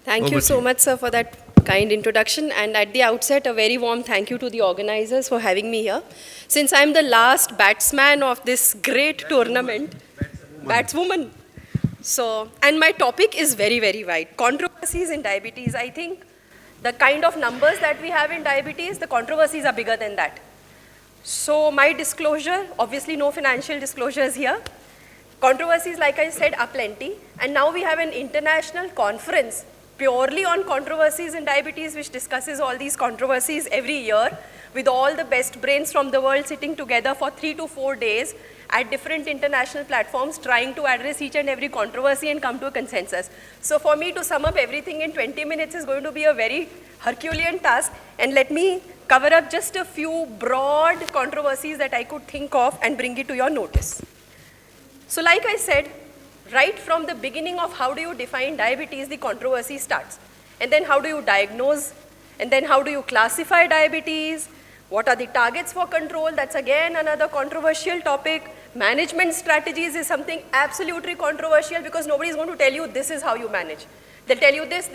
Thank you so much, sir, for that kind introduction. And at the outset, a very warm thank you to the organizers for having me here. Since I'm the last batsman of this great tournament, batswoman. So, and my topic is very, very wide. Controversies in diabetes. I think the kind of numbers that we have in diabetes, the controversies are bigger than that. So my disclosure, obviously no financial disclosures here. Controversies, like I said, are plenty. And now we have an international conference purely on controversies in diabetes, which discusses all these controversies every year with all the best brains from the world sitting together for 3 to 4 days at different international platforms trying to address each and every controversy and come to a consensus. So for me to sum up everything in 20 minutes is going to be a very Herculean task, and let me cover up just a few broad controversies that I could think of and bring it to your notice. So like I said, right from the beginning of how do you define diabetes, the controversy starts. And then how do you diagnose? And then how do you classify diabetes? What are the targets for control? That's again another controversial topic. Management strategies is something absolutely controversial because nobody is going to tell you this is how you manage. They'll tell you this,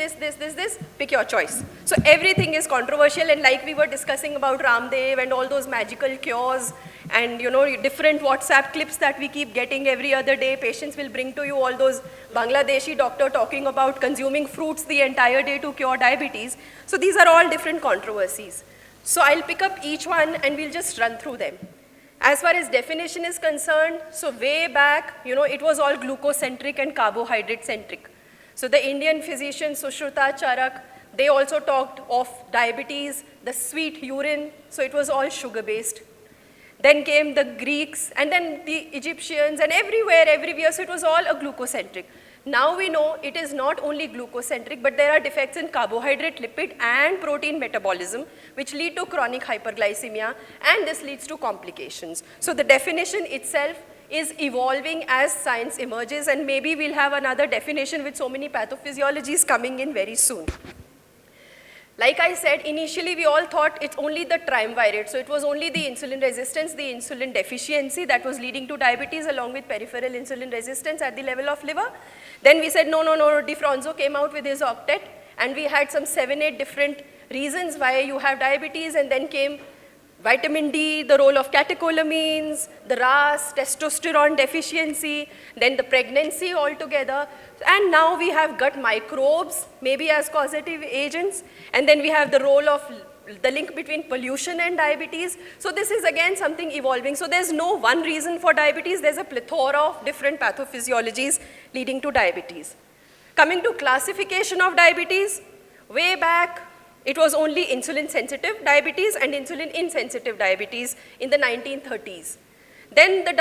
pick your choice. So everything is controversial, and like we were discussing about Ramdev and all those magical cures and different WhatsApp clips that we keep getting every other day, patients will bring to you all those Bangladeshi doctor talking about consuming fruits the entire day to cure diabetes. So these are all different controversies. So I'll pick up each one and we'll just run through them. As far as definition is concerned, so way back, it was all glucocentric and carbohydrate-centric. So the Indian physician Sushruta Charak, they also talked of diabetes, the sweet urine, so it was all sugar-based. Then came the Greeks, and then the Egyptians, and everywhere, so it was all a glucocentric. Now we know it is not only glucocentric, but there are defects in carbohydrate, lipid, and protein metabolism, which lead to chronic hyperglycemia, and this leads to complications. So the definition itself is evolving as science emerges, and maybe we'll have another definition with so many pathophysiologies coming in very soon. Like I said, initially we all thought it's only the triumvirate, so it was only the insulin resistance, the insulin deficiency that was leading to diabetes along with peripheral insulin resistance at the level of liver. Then we said, no, DeFronzo came out with his octet, and we had some 7-8 different reasons why you have diabetes, and then came vitamin D, the role of catecholamines, the RAS, testosterone deficiency, then the pregnancy altogether. And now we have gut microbes, maybe as causative agents. And then we have the role of the link between pollution and diabetes. So this is again something evolving. So there's no one reason for diabetes. There's a plethora of different pathophysiologies leading to diabetes. Coming to classification of diabetes, way back, it was only insulin-sensitive diabetes and insulin-insensitive diabetes in the 1930s. Then the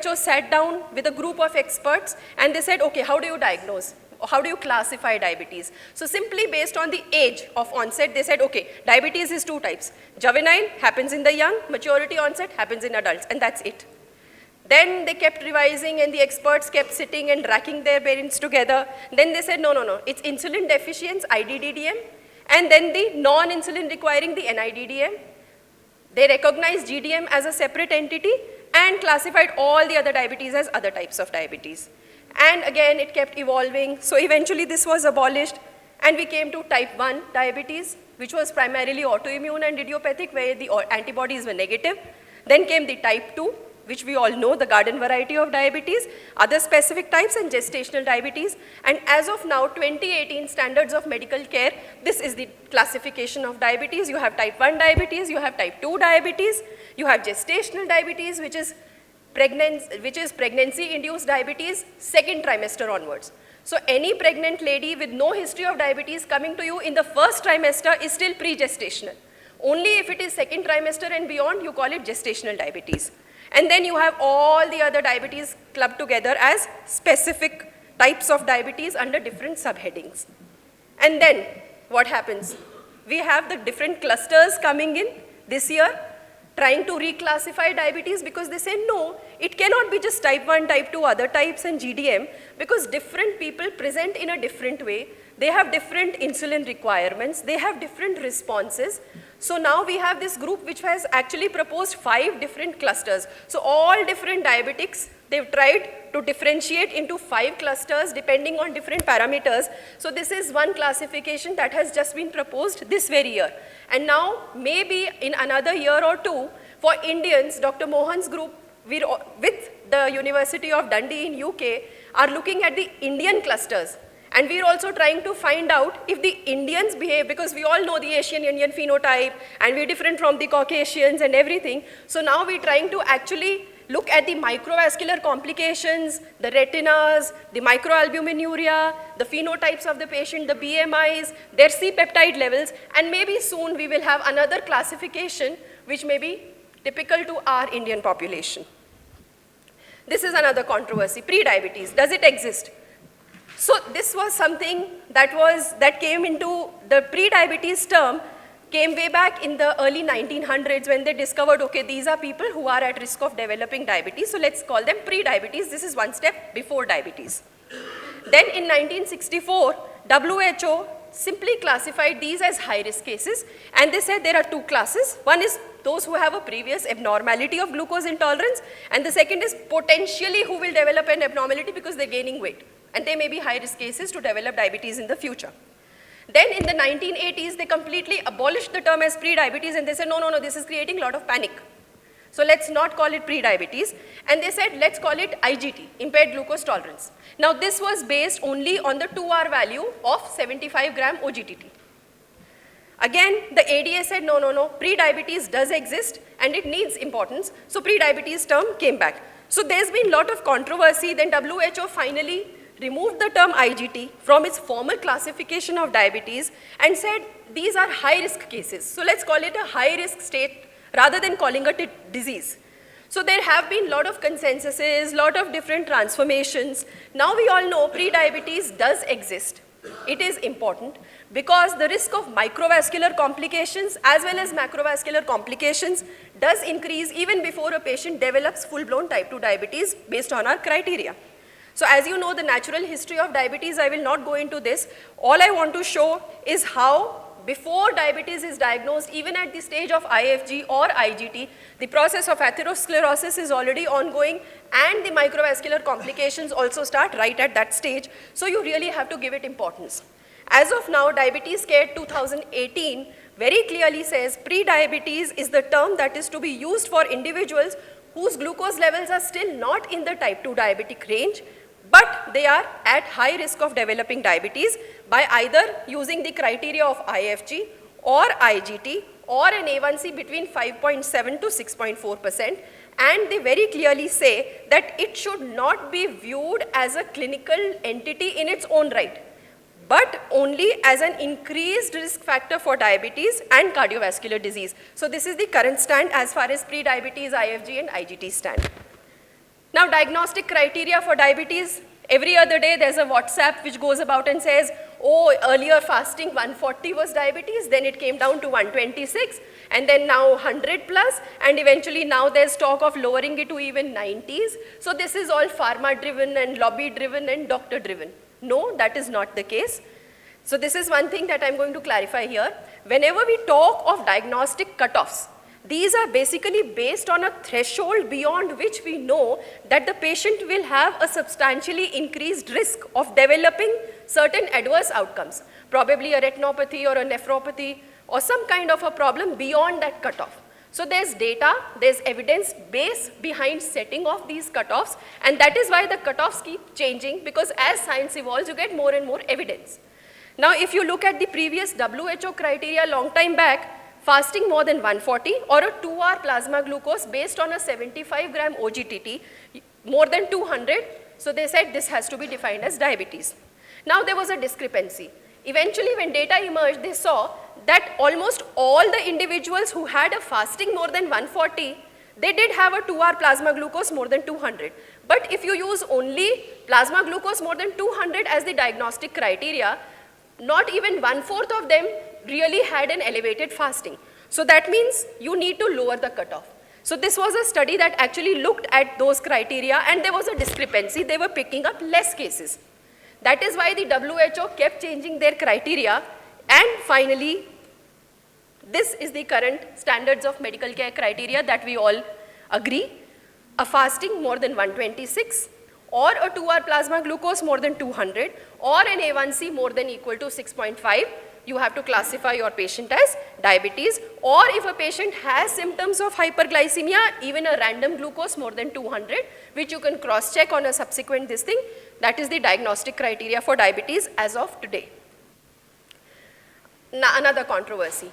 WHO sat down with a group of experts and they said, okay, how do you diagnose? How do you classify diabetes? So simply based on the age of onset, they said, okay, diabetes is 2 types. Juvenile happens in the young, maturity onset happens in adults, and that's it. Then they kept revising and the experts kept sitting and racking their brains together. Then they said, no, it's insulin deficiency, IDDDM, and then the non-insulin requiring the NIDDM. They recognized GDM as a separate entity and classified all the other diabetes as other types of diabetes. And again, it kept evolving. So eventually this was abolished and we came to type 1 diabetes, which was primarily autoimmune and idiopathic, where the antibodies were negative. Then came the type 2, which we all know, the garden variety of diabetes, other specific types, and gestational diabetes. And as of now, 2018 standards of medical care, this is the classification of diabetes. You have type 1 diabetes, you have type 2 diabetes, you have gestational diabetes, which is pregnancy-induced diabetes, 2nd trimester onwards. So any pregnant lady with no history of diabetes coming to you in the 1st trimester is still pre-gestational. Only if it is 2nd trimester and beyond, you call it gestational diabetes. And then you have all the other diabetes clubbed together as specific types of diabetes under different subheadings. And then what happens? We have the different clusters coming in this year, trying to reclassify diabetes because they say, no, it cannot be just type 1, type 2, other types and GDM, because different people present in a different way. They have different insulin requirements. They have different responses. So now we have this group which has actually proposed 5 different clusters. So all different diabetics, they've tried to differentiate into 5 clusters depending on different parameters. So this is one classification that has just been proposed this very year. And now, maybe in another year or two, for Indians, Dr. Mohan's group with the University of Dundee in UK are looking at the Indian clusters. And we're also trying to find out if the Indians behave, because we all know the Asian Indian phenotype, and we're different from the Caucasians and everything. So now we're trying to actually look at the microvascular complications, the retinas, the microalbuminuria, the phenotypes of the patient, the BMIs, their C-peptide levels, and maybe soon we will have another classification which may be typical to our Indian population. This is another controversy, pre-diabetes. Does it exist? So this was something that came into the pre-diabetes term, came way back in the early 1900s when they discovered, okay, these are people who are at risk of developing diabetes, so let's call them pre-diabetes. This is one step before diabetes. Then in 1964, WHO simply classified these as high-risk cases, and they said there are 2 classes. One is those who have a previous abnormality of glucose intolerance, and the second is potentially who will develop an abnormality because they're gaining weight, and they may be high-risk cases to develop diabetes in the future. Then in the 1980s, they completely abolished the term as pre-diabetes, and they said, no, this is creating a lot of panic. So let's not call it pre-diabetes. And they said, let's call it IGT, impaired glucose tolerance. Now this was based only on the 2R value of 75 gram OGTT. Again, the ADA said, no, pre-diabetes does exist and it needs importance. So pre-diabetes term came back. So there's been a lot of controversy. Then WHO finally removed the term IGT from its formal classification of diabetes and said these are high-risk cases. So let's call it a high-risk state rather than calling it a disease. So there have been a lot of consensuses, a lot of different transformations. Now we all know pre-diabetes does exist. It is important because the risk of microvascular complications as well as macrovascular complications does increase even before a patient develops full-blown type 2 diabetes based on our criteria. So as you know the natural history of diabetes, I will not go into this. All I want to show is how before diabetes is diagnosed, even at the stage of IFG or IGT, the process of atherosclerosis is already ongoing and the microvascular complications also start right at that stage. So you really have to give it importance. As of now, Diabetes Care 2018 very clearly says pre-diabetes is the term that is to be used for individuals whose glucose levels are still not in the type 2 diabetic range, but they are at high risk of developing diabetes by either using the criteria of IFG or IGT or an A1C between 5.7 to 6.4%, and they very clearly say that it should not be viewed as a clinical entity in its own right, but only as an increased risk factor for diabetes and cardiovascular disease. So this is the current stand as far as pre-diabetes, IFG and IGT stand. Now diagnostic criteria for diabetes, every other day there's a WhatsApp which goes about and says, oh, earlier fasting 140 was diabetes, then it came down to 126, and then now 100 plus, and eventually now there's talk of lowering it to even 90s. So this is all pharma driven and lobby driven and doctor driven. No, that is not the case. So this is one thing that I'm going to clarify here. Whenever we talk of diagnostic cutoffs, these are basically based on a threshold beyond which we know that the patient will have a substantially increased risk of developing certain adverse outcomes, probably a retinopathy or a nephropathy or some kind of a problem beyond that cutoff. So there's data, there's evidence base behind setting of these cutoffs, and that is why the cutoffs keep changing, because as science evolves, you get more and more evidence. Now, if you look at the previous WHO criteria long time back, fasting more than 140 or a 2-hour plasma glucose based on a 75 gram OGTT, more than 200, so they said this has to be defined as diabetes. Now there was a discrepancy. Eventually when data emerged, they saw that almost all the individuals who had a fasting more than 140, they did have a 2-hour plasma glucose more than 200. But if you use only plasma glucose more than 200 as the diagnostic criteria, not even 1/4 of them really had an elevated fasting. So that means you need to lower the cutoff. So this was a study that actually looked at those criteria, and there was a discrepancy. They were picking up less cases. That is why the WHO kept changing their criteria, and finally, this is the current standards of medical care criteria that we all agree. A fasting more than 126 or a 2-hour plasma glucose more than 200, or an A1C more than equal to 6.5, you have to classify your patient as diabetes. Or if a patient has symptoms of hyperglycemia, even a random glucose more than 200, which you can cross-check on a subsequent this thing, that is the diagnostic criteria for diabetes as of today. Now, another controversy,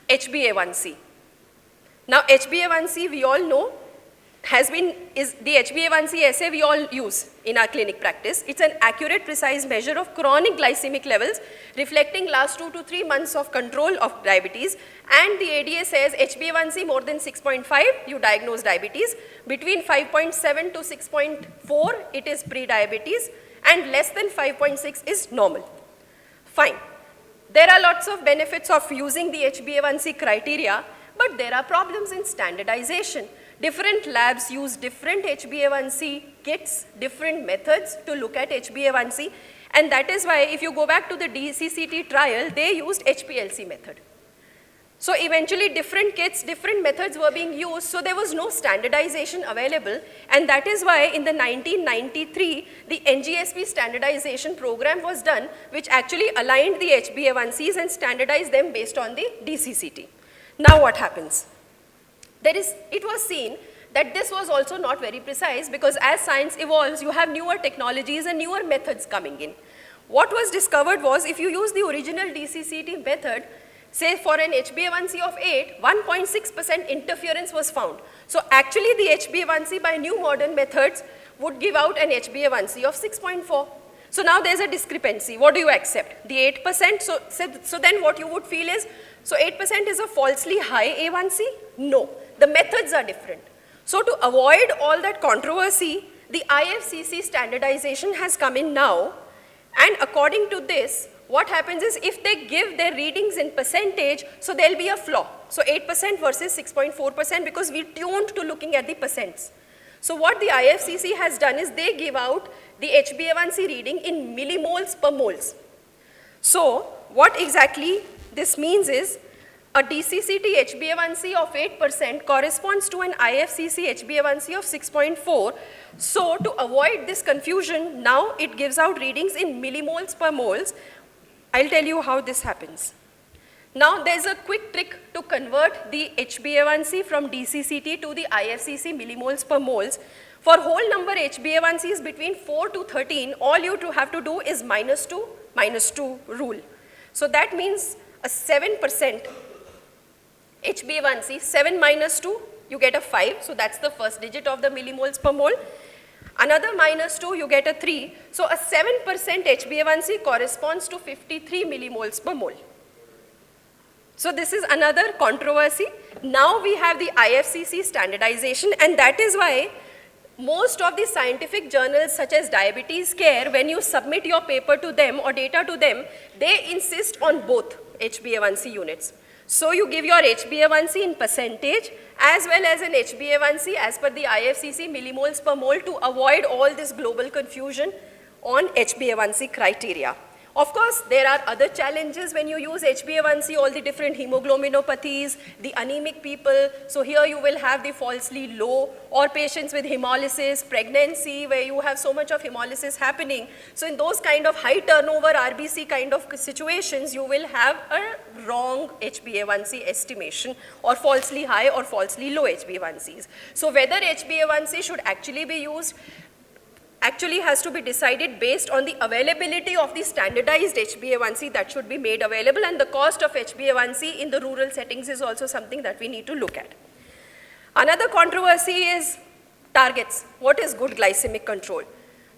HbA1c. Now, HbA1c, we all know, is the HbA1c assay we all use in our clinic practice. It's an accurate, precise measure of chronic glycemic levels reflecting last 2 to 3 months of control of diabetes. And the ADA says HbA1c more than 6.5, you diagnose diabetes. Between 5.7 to 6.4, it is pre-diabetes, and less than 5.6 is normal. Fine. There are lots of benefits of using the HbA1c criteria, but there are problems in standardization. Different labs use different HbA1c kits, different methods to look at HbA1c, and that is why if you go back to the DCCT trial, they used HPLC method. So eventually different kits, different methods were being used, so there was no standardization available, and that is why in the 1993, the NGSP standardization program was done, which actually aligned the HbA1cs and standardized them based on the DCCT. Now what happens? It was seen that this was also not very precise, because as science evolves, you have newer technologies and newer methods coming in. What was discovered was if you use the original DCCT method, say for an HbA1c of 8, 1.6% interference was found. So actually the HbA1c by new modern methods would give out an HbA1c of 6.4. So now there's a discrepancy. What do you accept? The 8%, so then what you would feel is, so 8% is a falsely high A1c? No, the methods are different. So to avoid all that controversy, the IFCC standardization has come in now, and according to this, what happens is if they give their readings in percentage, so there'll be a flaw. So 8% versus 6.4% because we tuned to looking at the percents. So what the IFCC has done is they give out the HbA1c reading in millimoles per moles. So what exactly this means is a DCCT HbA1c of 8% corresponds to an IFCC HbA1c of 6.4. So to avoid this confusion, now it gives out readings in millimoles per moles. I'll tell you how this happens. Now there's a quick trick to convert the HbA1c from DCCT to the IFCC millimoles per moles. For whole number HbA1cs between 4 to 13, all you have to do is minus 2 rule. So that means a 7% HbA1c, 7 minus 2, you get a 5. So that's the first digit of the millimoles per mole. Another minus 2, you get a 3. So a 7% HbA1c corresponds to 53 millimoles per mole. So this is another controversy. Now we have the IFCC standardization, and that is why most of the scientific journals such as Diabetes Care, when you submit your paper to them or data to them, they insist on both HbA1c units. So you give your HbA1c in percentage as well as an HbA1c as per the IFCC millimoles per mole to avoid all this global confusion on HbA1c criteria. Of course, there are other challenges when you use HbA1c, all the different hemoglobinopathies, the anemic people. So here you will have the falsely low, or patients with hemolysis, pregnancy, where you have so much of hemolysis happening. So in those kind of high turnover RBC kind of situations, you will have a wrong HbA1c estimation, or falsely high or falsely low HbA1cs. So whether HbA1c should actually be used actually has to be decided based on the availability of the standardized HbA1c that should be made available, and the cost of HbA1c in the rural settings is also something that we need to look at. Another controversy is targets. What is good glycemic control?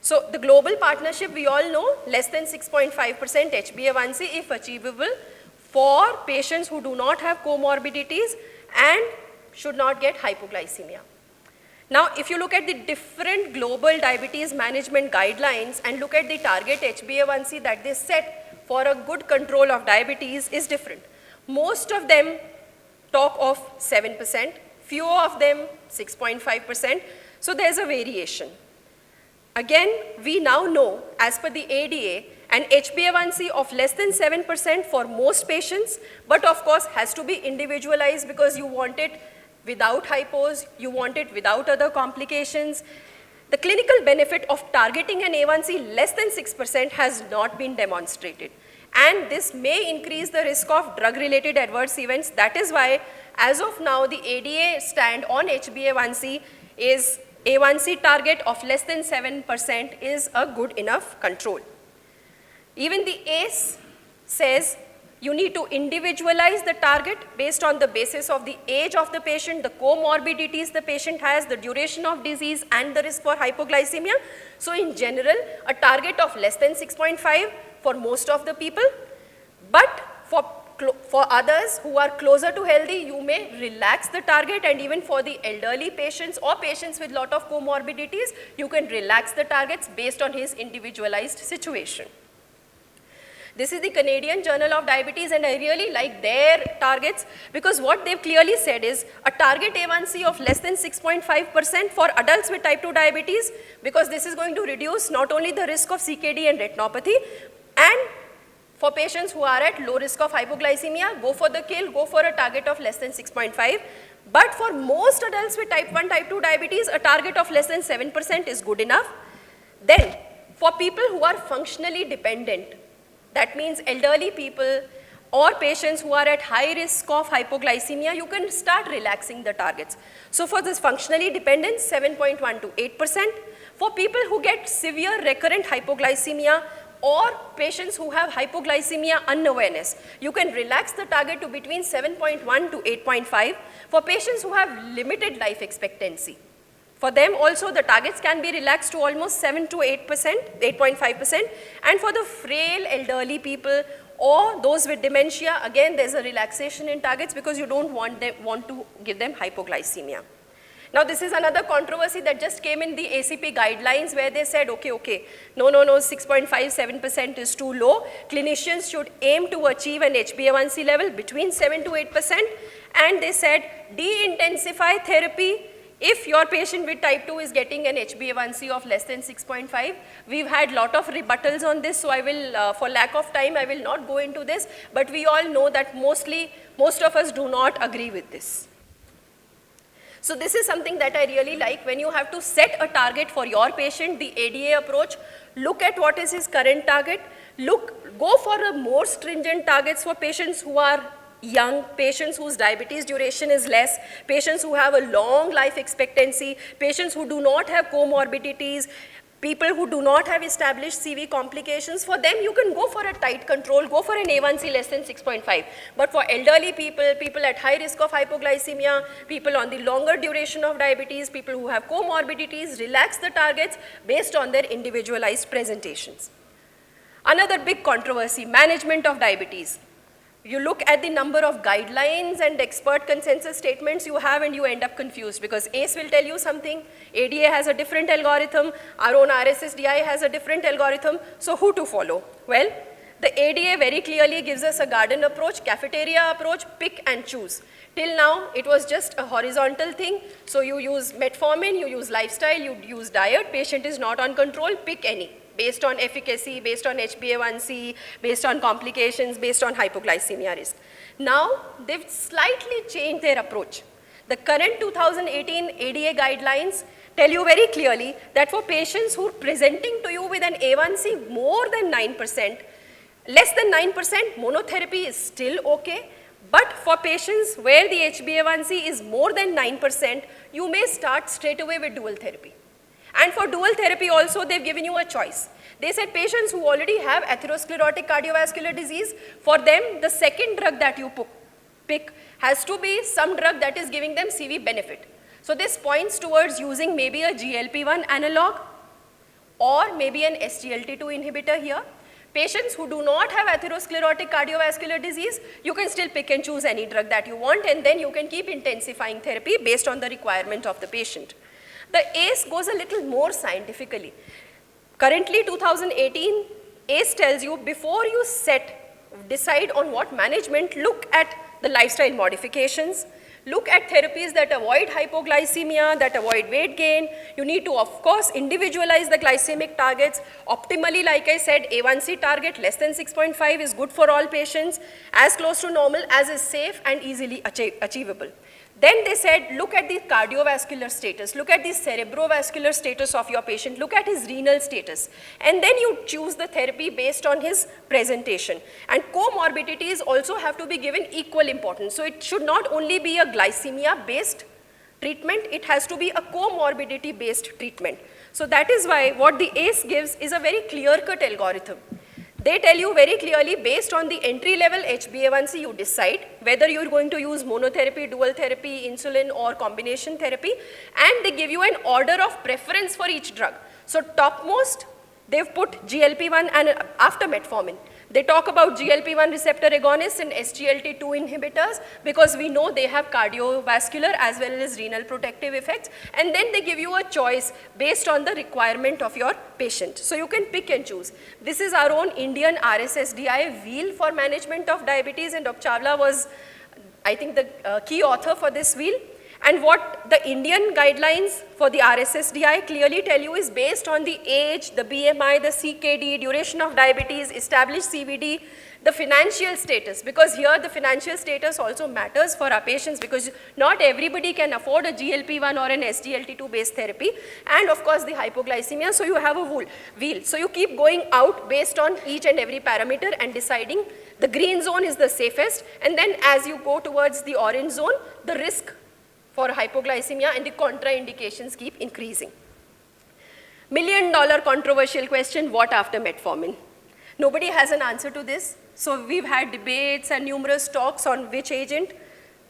So the global partnership, we all know, less than 6.5% HbA1c if achievable for patients who do not have comorbidities and should not get hypoglycemia. Now, if you look at the different global diabetes management guidelines and look at the target HbA1c that they set for a good control of diabetes is different. Most of them talk of 7%, few of them 6.5%, so there's a variation. Again, we now know, as per the ADA, an HbA1c of less than 7% for most patients, but of course has to be individualized because you want it without hypos, you want it without other complications. The clinical benefit of targeting an A1C less than 6% has not been demonstrated. And this may increase the risk of drug-related adverse events. That is why, as of now, the ADA stand on HbA1c is A1C target of less than 7% is a good enough control. Even the ACE says you need to individualize the target based on the basis of the age of the patient, the comorbidities the patient has, the duration of disease, and the risk for hypoglycemia. So in general, a target of less than 6.5 for most of the people, but for others who are closer to healthy, you may relax the target, and even for the elderly patients or patients with lot of comorbidities, you can relax the targets based on his individualized situation. This is the Canadian Journal of Diabetes, and I really like their targets because what they've clearly said is a target A1C of less than 6.5% for adults with type 2 diabetes, because this is going to reduce not only the risk of CKD and retinopathy, and for patients who are at low risk of hypoglycemia, go for the kill, go for a target of less than 6.5. But for most adults with type 1, type 2 diabetes, a target of less than 7% is good enough. Then, for people who are functionally dependent, that means elderly people or patients who are at high risk of hypoglycemia, you can start relaxing the targets. So for this functionally dependent, 7.1 to 8%. For people who get severe recurrent hypoglycemia or patients who have hypoglycemia unawareness, you can relax the target to between 7.1 to 8.5. For patients who have limited life expectancy, for them also the targets can be relaxed to almost 7 to 8%, 8.5%. And for the frail elderly people or those with dementia, again there's a relaxation in targets because you don't want to give them hypoglycemia. Now this is another controversy that just came in the ACP guidelines where they said, okay, no, 6.5, 7% is too low. Clinicians should aim to achieve an HbA1c level between 7 to 8%. And they said, de-intensify therapy if your patient with type 2 is getting an HbA1c of less than 6.5. We've had a lot of rebuttals on this, so I will, for lack of time, I will not go into this. But we all know that most of us do not agree with this. So this is something that I really like. When you have to set a target for your patient, the ADA approach, look at what is his current target, go for a more stringent targets for patients who are young, patients whose diabetes duration is less, patients who have a long life expectancy, patients who do not have comorbidities, people who do not have established CV complications. For them, you can go for a tight control, go for an A1C less than 6.5. But for elderly people, people at high risk of hypoglycemia, people on the longer duration of diabetes, people who have comorbidities, relax the targets based on their individualized presentations. Another big controversy, management of diabetes. You look at the number of guidelines and expert consensus statements you have and you end up confused because ACE will tell you something, ADA has a different algorithm, our own RSSDI has a different algorithm, so who to follow? Well, the ADA very clearly gives us a garden approach, cafeteria approach, pick and choose. Till now, it was just a horizontal thing, so you use metformin, you use lifestyle, you use diet, patient is not on control, pick any. Based on efficacy, based on HbA1c, based on complications, based on hypoglycemia risk. Now, they've slightly changed their approach. The current 2018 ADA guidelines tell you very clearly that for patients who are presenting to you with an A1c more than 9%, less than 9%, monotherapy is still okay. But for patients where the HbA1c is more than 9%, you may start straight away with dual therapy. And for dual therapy also, they've given you a choice. They said patients who already have atherosclerotic cardiovascular disease, for them, the second drug that you pick has to be some drug that is giving them CV benefit. So this points towards using maybe a GLP-1 analog or maybe an SGLT2 inhibitor here. Patients who do not have atherosclerotic cardiovascular disease, you can still pick and choose any drug that you want, and then you can keep intensifying therapy based on the requirement of the patient. The ACE goes a little more scientifically. Currently, 2018, ACE tells you before you decide on what management, look at the lifestyle modifications, look at therapies that avoid hypoglycemia, that avoid weight gain. You need to, of course, individualize the glycemic targets. Optimally, like I said, A1C target less than 6.5 is good for all patients, as close to normal as is safe and easily achievable. Then they said, look at the cardiovascular status, look at the cerebrovascular status of your patient, look at his renal status. And then you choose the therapy based on his presentation. And comorbidities also have to be given equal importance. So it should not only be a glycemia-based treatment, it has to be a comorbidity-based treatment. So that is why what the ACE gives is a very clear-cut algorithm. They tell you very clearly, based on the entry-level HbA1c, you decide whether you're going to use monotherapy, dual therapy, insulin, or combination therapy, and they give you an order of preference for each drug. So topmost, they've put GLP-1 and after metformin. They talk about GLP-1 receptor agonists and SGLT2 inhibitors because we know they have cardiovascular as well as renal protective effects, and then they give you a choice based on the requirement of your patient. So you can pick and choose. This is our own Indian RSSDI wheel for management of diabetes, and Dr. Chawla was, I think, the key author for this wheel. And what the Indian guidelines for the RSSDI clearly tell you is based on the age, the BMI, the CKD, duration of diabetes, established CVD, the financial status, because here the financial status also matters for our patients because not everybody can afford a GLP-1 or an SGLT2 based therapy, and of course the hypoglycemia, so you have a wheel. So you keep going out based on each and every parameter and deciding the green zone is the safest, and then as you go towards the orange zone, the risk for hypoglycemia and the contraindications keep increasing. $1 million controversial question, what after metformin? Nobody has an answer to this. So we've had debates and numerous talks on which agent.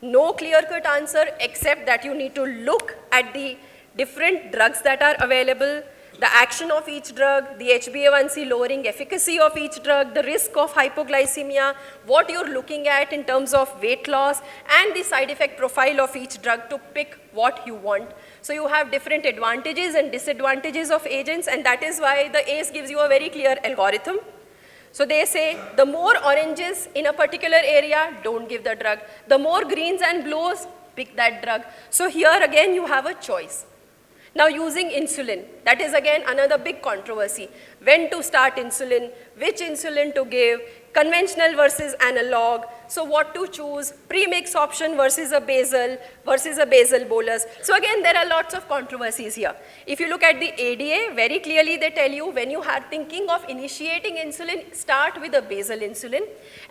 No clear-cut answer except that you need to look at the different drugs that are available, the action of each drug, the HbA1c lowering efficacy of each drug, the risk of hypoglycemia, what you're looking at in terms of weight loss, and the side effect profile of each drug to pick what you want. So you have different advantages and disadvantages of agents, and that is why the ACE gives you a very clear algorithm. So they say the more oranges in a particular area, don't give the drug. The more greens and blues, pick that drug. So here again you have a choice. Now using insulin, that is again another big controversy. When to start insulin, which insulin to give, conventional versus analog, so what to choose, premix option versus a basal bolus. So again, there are lots of controversies here. If you look at the ADA, very clearly they tell you when you are thinking of initiating insulin, start with a basal insulin.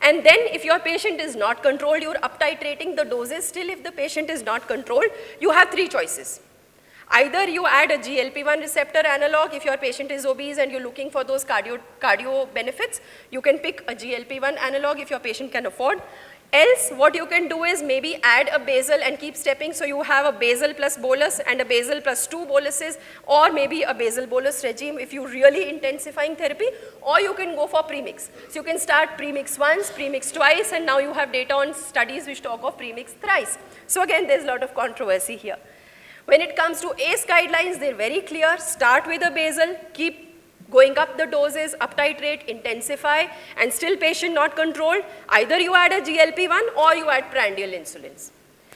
And then if your patient is not controlled, you're up titrating the doses. Still, if the patient is not controlled, you have three choices. Either you add a GLP-1 receptor analog if your patient is obese and you're looking for those cardio benefits. You can pick a GLP-1 analog if your patient can afford. Else, what you can do is maybe add a basal and keep stepping. So you have a basal plus bolus and a basal plus 2 boluses, or maybe a basal bolus regime if you're really intensifying therapy, or you can go for premix. So you can start premix once, premix twice, and now you have data on studies which talk of premix thrice. So again, there's a lot of controversy here. When it comes to ACE guidelines, they're very clear. Start with a basal, keep going up the doses, up titrate, intensify, and still patient not controlled. Either you add a GLP-1 or you add prandial insulins.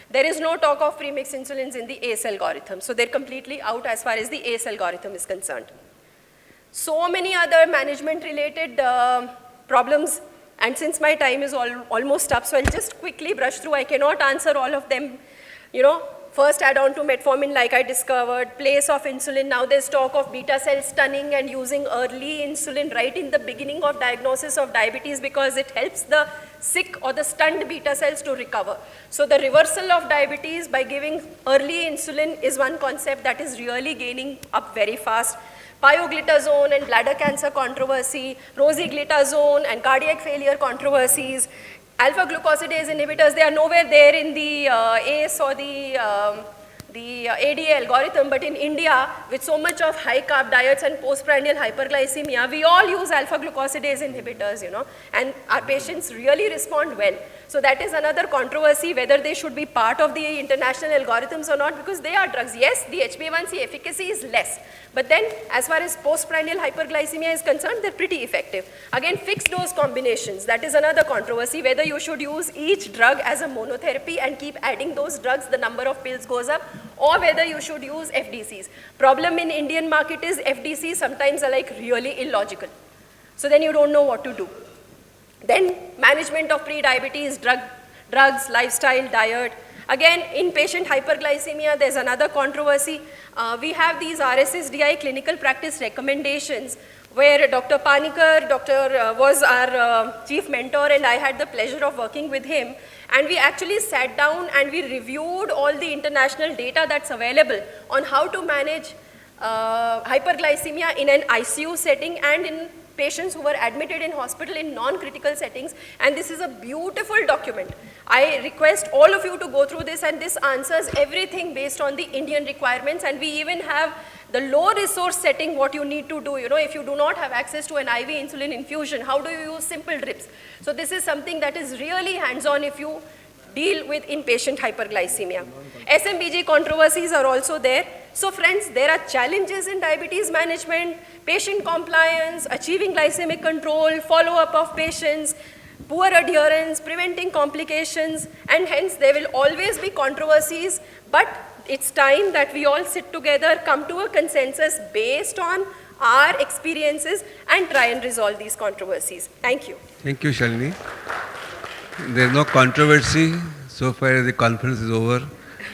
There is no talk of premix insulins in the ACE algorithm, so they're completely out as far as the ACE algorithm is concerned. So many other management-related problems, and since my time is almost up, so I'll just quickly brush through. I cannot answer all of them, First add-on to metformin, like I discovered, place of insulin. Now there's talk of beta cell stunning and using early insulin right in the beginning of diagnosis of diabetes because it helps the sick or the stunned beta cells to recover. So the reversal of diabetes by giving early insulin is one concept that is really gaining up very fast. Pioglitazone and bladder cancer controversy, rosiglitazone and cardiac failure controversies. Alpha-glucosidase inhibitors, they are nowhere there in the ACE or the ADA algorithm, but in India, with so much of high-carb diets and postprandial hyperglycemia, we all use alpha-glucosidase inhibitors, and our patients really respond well. So that is another controversy, whether they should be part of the international algorithms or not, because they are drugs. Yes, the HbA1c efficacy is less, but then as far as postprandial hyperglycemia is concerned, they're pretty effective. Again, fixed dose combinations, that is another controversy, whether you should use each drug as a monotherapy and keep adding those drugs, the number of pills goes up, or whether you should use FDCs. Problem in Indian market is FDCs sometimes are like really illogical. So then you don't know what to do. Then management of pre-diabetes, drugs, lifestyle, diet. Again, in patient hyperglycemia, there's another controversy. We have these RSSDI clinical practice recommendations where Dr. Panikar, was our chief mentor, and I had the pleasure of working with him. And we actually sat down and we reviewed all the international data that's available on how to manage hyperglycemia in an ICU setting and in patients who were admitted in hospital in non-critical settings, and this is a beautiful document. I request all of you to go through this, and this answers everything based on the Indian requirements, and we even have the low resource setting, what you need to do, if you do not have access to an IV insulin infusion, how do you use simple drips? So this is something that is really hands-on if you deal with inpatient hyperglycemia. SMBG controversies are also there. So friends, there are challenges in diabetes management, patient compliance, achieving glycemic control, follow-up of patients, poor adherence, preventing complications, and hence there will always be controversies, but it's time that we all sit together, come to a consensus based on our experiences and try and resolve these controversies. Thank you. Thank you, Shalini. There is no controversy so far as the conference is over.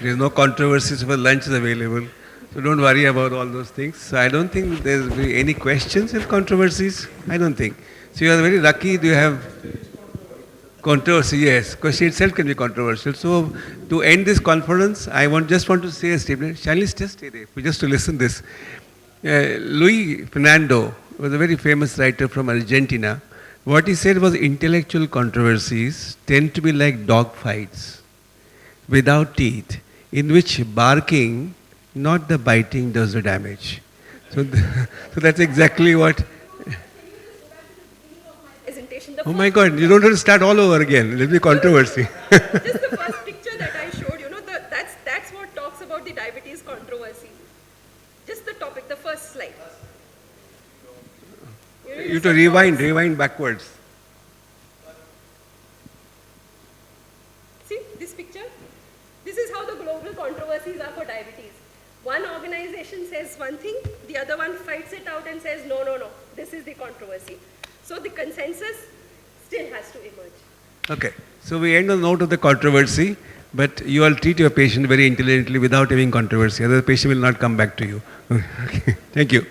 There is no controversy so far lunch is available. So don't worry about all those things. So I don't think there will be any questions and controversies. I don't think. So you are very lucky you have controversy. Yes, question itself can be controversial. So to end this conference, I just want to say a statement. Shalini, just stay there, just to listen to this. Luis Fernando was a very famous writer from Argentina. What he said was intellectual controversies tend to be like dog fights without teeth, in which barking, not the biting, does the damage. So, so that's exactly what. Oh my God, you don't have to start all over again. There'll be controversy. Just the first picture that I showed, that's what talks about the diabetes controversy. Just the topic, the first slide. You have to rewind backwards. See this picture? This is how the global controversies are for diabetes. One organization says one thing, the other one fights it out and says, no, this is the controversy. So the consensus still has to emerge. Okay, so we end on the note of the controversy, but you all treat your patient very intelligently without having controversy, otherwise the patient will not come back to you. Okay. Thank you.